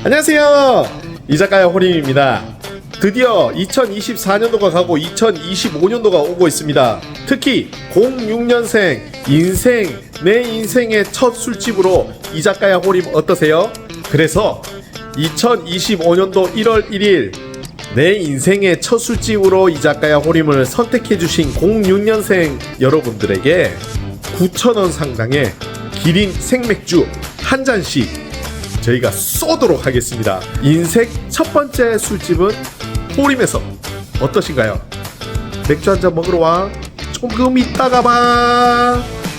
안녕하세요, 이자카야 호림입니다. 드디어 2024년도가 가고 2025년도가 오고 있습니다. 특히 06년생 내 인생의 첫 술집으로 이자카야 호림 어떠세요? 그래서 2025년도 1월 1일 내 인생의 첫 술집으로 이자카야 호림을 선택해주신 06년생 여러분들에게 9,000원 상당의 기린 생맥주 한 잔씩 저희가 쏘도록 하겠습니다. 인생 첫 번째 술집은 호림에서 어떠신가요? 맥주 한 잔 먹으러 와. 조금 이따가 봐.